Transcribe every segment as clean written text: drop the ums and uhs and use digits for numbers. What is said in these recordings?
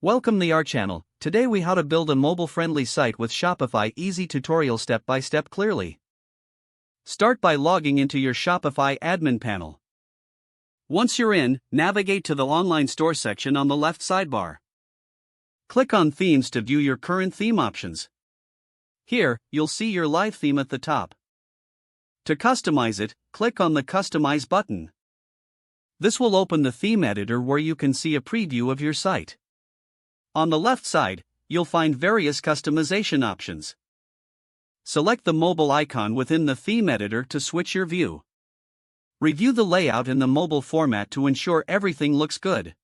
Welcome to our channel. Today we how to build a mobile-friendly site with Shopify. Easy tutorial step-by-step clearly. Start by logging into your Shopify admin panel. Once you're in, navigate to the online store section on the left sidebar. Click on Themes to view your current theme options. Here, you'll see your live theme at the top. To customize it, click on the Customize button. This will open the theme editor where you can see a preview of your site. On the left side, you'll find various customization options. Select the mobile icon within the theme editor to switch your view. Review the layout in the mobile format to ensure everything looks good.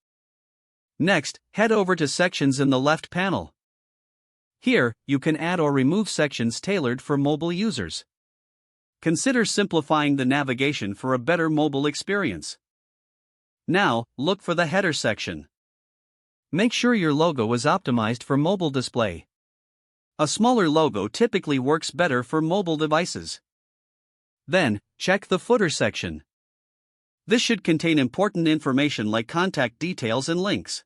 Next, head over to Sections in the left panel. Here, you can add or remove sections tailored for mobile users. Consider simplifying the navigation for a better mobile experience. Now, look for the header section. Make sure your logo is optimized for mobile display. A smaller logo typically works better for mobile devices. Then, check the footer section. This should contain important information like contact details and links.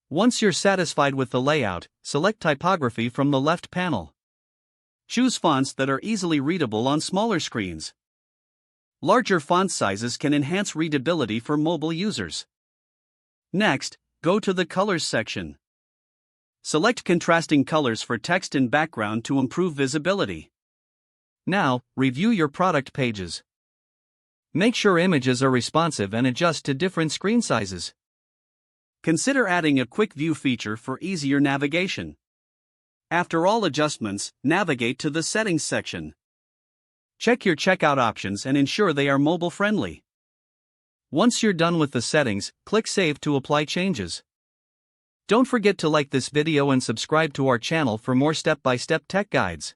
Once you're satisfied with the layout, select typography from the left panel. Choose fonts that are easily readable on smaller screens. Larger font sizes can enhance readability for mobile users. Next, go to the Colors section. Select contrasting colors for text and background to improve visibility. Now, review your product pages. Make sure images are responsive and adjust to different screen sizes. Consider adding a quick view feature for easier navigation. After all adjustments, navigate to the Settings section. Check your checkout options and ensure they are mobile-friendly. Once you're done with the settings, click Save to apply changes. Don't forget to like this video and subscribe to our channel for more step-by-step tech guides.